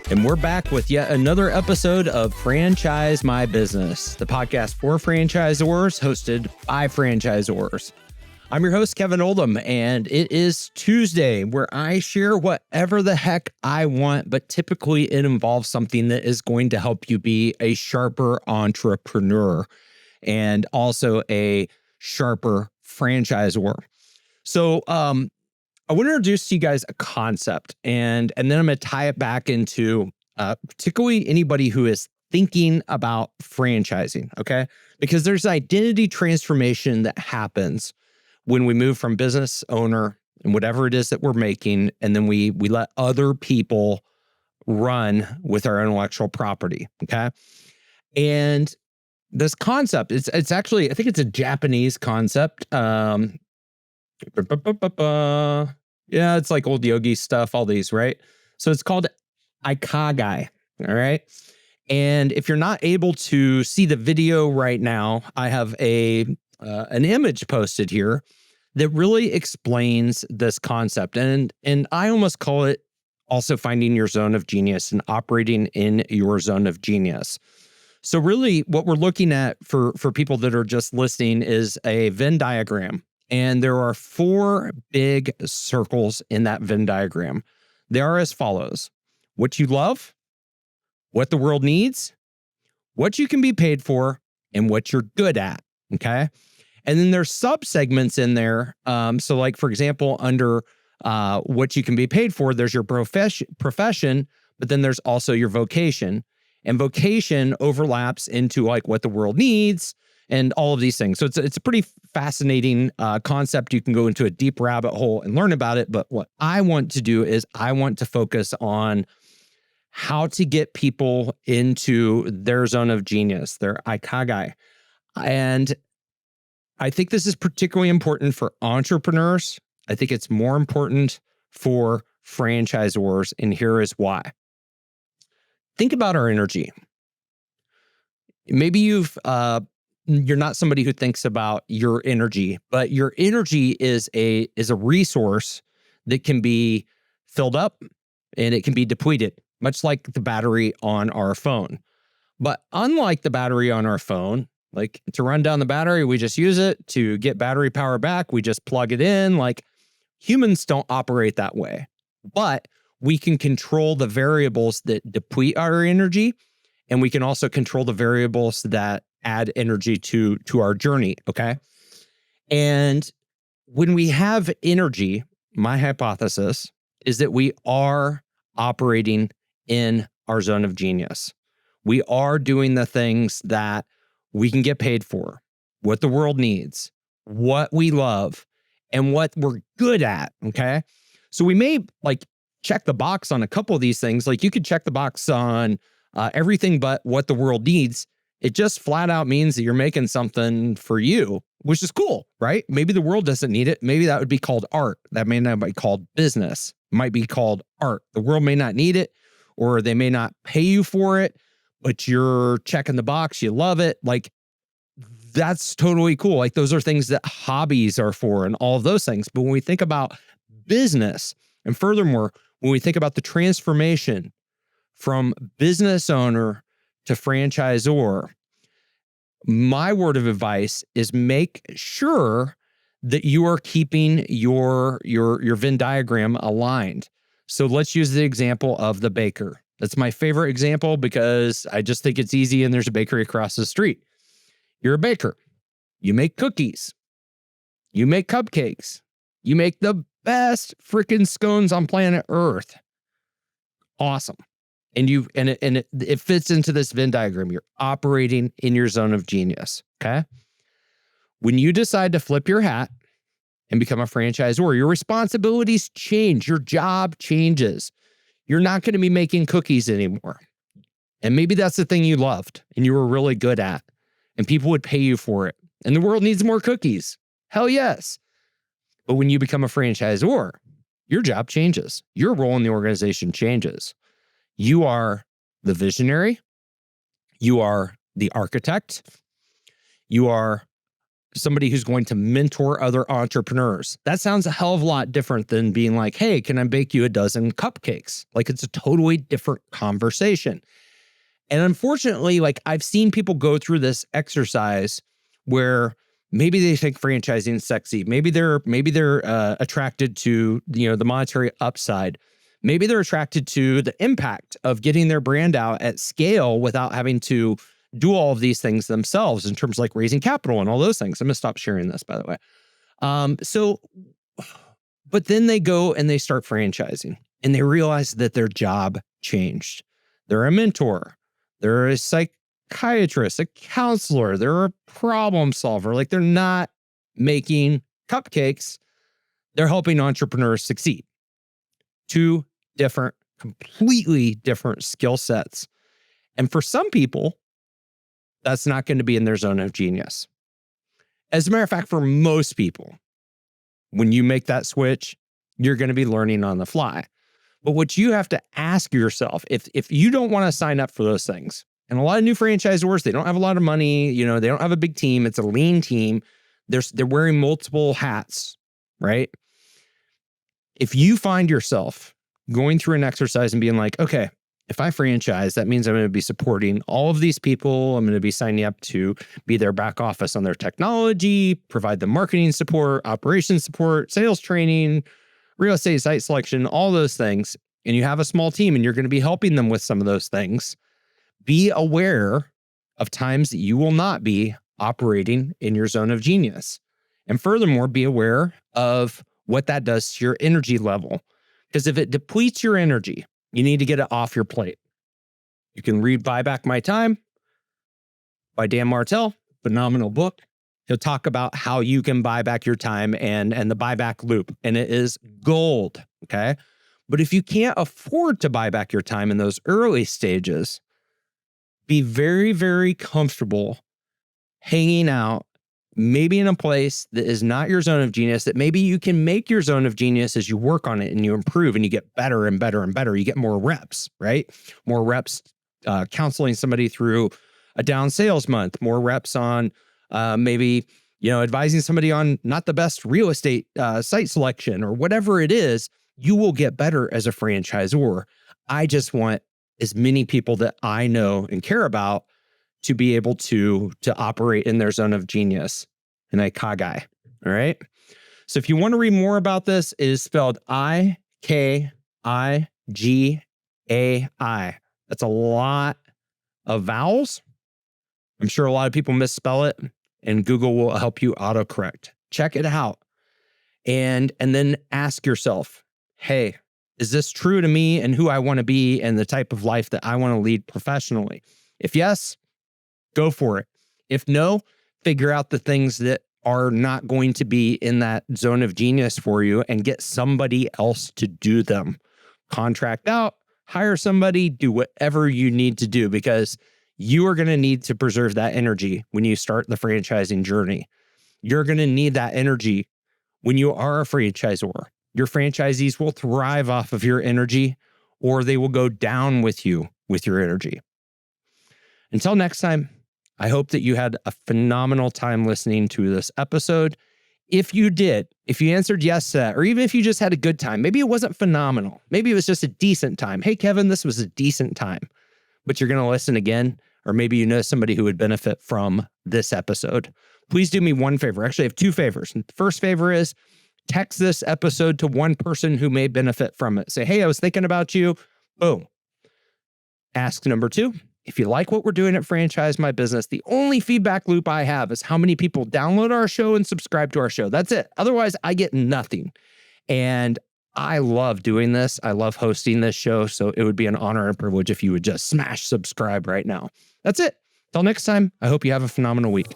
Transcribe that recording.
And we're back with yet another episode of Franchise My Business, the podcast for franchisors, hosted by franchisors. I'm your host, Kevin Oldham, and it is Tuesday, where I share whatever the heck I want, but typically it involves something that is going to help you be a sharper entrepreneur and also a sharper franchisor. So, I want to introduce to you guys a concept, and then I'm going to tie it back into particularly anybody who is thinking about franchising, okay? Because there's identity transformation that happens when we move from business owner and whatever it is that we're making, and then we let other people run with our intellectual property, okay? And this concept, it's actually, I think it's a Japanese concept. Yeah, it's like old yogi stuff, all these, right? So it's called Ikigai, all right? And if you're not able to see the video right now, I have an image posted here that really explains this concept. And I almost call it also finding your zone of genius and operating in your zone of genius. So really what we're looking at for people that are just listening is a Venn diagram. And there are 4 big circles in that Venn diagram. They are as follows: what you love, what the world needs, what you can be paid for, and what you're good at, okay? And then there's sub-segments in there. So like, for example, under what you can be paid for, there's your profession, but then there's also your vocation. And vocation overlaps into like what the world needs and all of these things. So it's a pretty fascinating concept. You can go into a deep rabbit hole and learn about it. But what I want to do is I want to focus on how to get people into their zone of genius, their Ikigai. And I think this is particularly important for entrepreneurs. I think it's more important for franchisors, and here is why. Think about our energy. Maybe you're not somebody who thinks about your energy, but your energy is a resource that can be filled up and it can be depleted, much like the battery on our phone. But unlike the battery on our phone, like to run down the battery, we just use it. To get battery power back, we just plug it in. Like, humans don't operate that way, but we can control the variables that deplete our energy, and we can also control the variables that add energy to our journey, okay? And when we have energy, my hypothesis is that we are operating in our zone of genius. We are doing the things that we can get paid for, what the world needs, what we love, and what we're good at, okay? So we may like check the box on a couple of these things. Like you could check the box on everything but what the world needs. It just flat out means that you're making something for you, which is cool, right? Maybe the world doesn't need it. Maybe that would be called art. That may not be called business. It might be called art. The world may not need it, or they may not pay you for it, but you're checking the box. You love it. Like, that's totally cool. Like, those are things that hobbies are for and all of those things. But when we think about business, and furthermore, when we think about the transformation from business owner to franchisor, my word of advice is make sure that you are keeping your Venn diagram aligned. So let's use the example of the baker. That's my favorite example because I just think it's easy and there's a bakery across the street. You're a baker. You make cookies. You make cupcakes. You make the best freaking scones on planet Earth. Awesome. And it fits into this Venn diagram. You're operating in your zone of genius, okay? When you decide to flip your hat and become a franchisor, your responsibilities change. Your job changes. You're not going to be making cookies anymore. And maybe that's the thing you loved and you were really good at, and people would pay you for it. And the world needs more cookies. Hell yes. But when you become a franchisor, your job changes. Your role in the organization changes. You are the visionary. You are the architect. You are somebody who's going to mentor other entrepreneurs. That sounds a hell of a lot different than being like, hey, can I bake you a dozen cupcakes? Like, it's a totally different conversation. And unfortunately, like, I've seen people go through this exercise where maybe they think franchising is sexy. Maybe they're attracted to, the monetary upside. Maybe they're attracted to the impact of getting their brand out at scale without having to do all of these things themselves in terms of like raising capital and all those things. I'm going to stop sharing this, by the way. But then they go and they start franchising and they realize that their job changed. They're a mentor. They're a psychiatrist, a counselor. They're a problem solver. Like, they're not making cupcakes. They're helping entrepreneurs succeed. Two different, completely different skill sets. And for some people, that's not going to be in their zone of genius. As a matter of fact, for most people, when you make that switch, you're going to be learning on the fly. But what you have to ask yourself, if you don't want to sign up for those things, and a lot of new franchisors, they don't have a lot of money, they don't have a big team, it's a lean team, they're wearing multiple hats, right? If you find yourself going through an exercise and being like, okay, if I franchise, that means I'm going to be supporting all of these people. I'm going to be signing up to be their back office on their technology, provide them marketing support, operations support, sales training, real estate site selection, all those things. And you have a small team and you're going to be helping them with some of those things. Be aware of times that you will not be operating in your zone of genius. And furthermore, be aware of what that does to your energy level. Because if it depletes your energy, you need to get it off your plate. You can read Buy Back My Time by Dan Martell, phenomenal book. He'll talk about how you can buy back your time and the buyback loop. And it is gold, okay? But if you can't afford to buy back your time in those early stages, be very, very comfortable hanging out, maybe in a place that is not your zone of genius, that maybe you can make your zone of genius as you work on it and you improve and you get better and better and better. You get more reps, right? More reps counseling somebody through a down sales month, more reps on maybe, advising somebody on not the best real estate site selection or whatever it is. You will get better as a franchisor. I just want as many people that I know and care about to be able to operate in their zone of genius, an Ikigai. All right. So if you want to read more about this, it is spelled Ikigai. That's a lot of vowels. I'm sure a lot of people misspell it, and Google will help you autocorrect. Check it out. And then ask yourself, hey, is this true to me and who I want to be and the type of life that I want to lead professionally? If yes, go for it. If no, figure out the things that are not going to be in that zone of genius for you and get somebody else to do them. Contract out, hire somebody, do whatever you need to do, because you are going to need to preserve that energy when you start the franchising journey. You're going to need that energy when you are a franchisor. Your franchisees will thrive off of your energy, or they will go down with you with your energy. Until next time, I hope that you had a phenomenal time listening to this episode. If you did, if you answered yes to that, or even if you just had a good time, maybe it wasn't phenomenal. Maybe it was just a decent time. Hey, Kevin, this was a decent time, but you're going to listen again, or maybe you know somebody who would benefit from this episode. Please do me one favor. Actually, I have two favors. The first favor is text this episode to one person who may benefit from it. Say, hey, I was thinking about you. Boom. Ask number two. If you like what we're doing at Franchise My Business, the only feedback loop I have is how many people download our show and subscribe to our show. That's it. Otherwise, I get nothing. And I love doing this. I love hosting this show. So it would be an honor and privilege if you would just smash subscribe right now. That's it. Till next time, I hope you have a phenomenal week.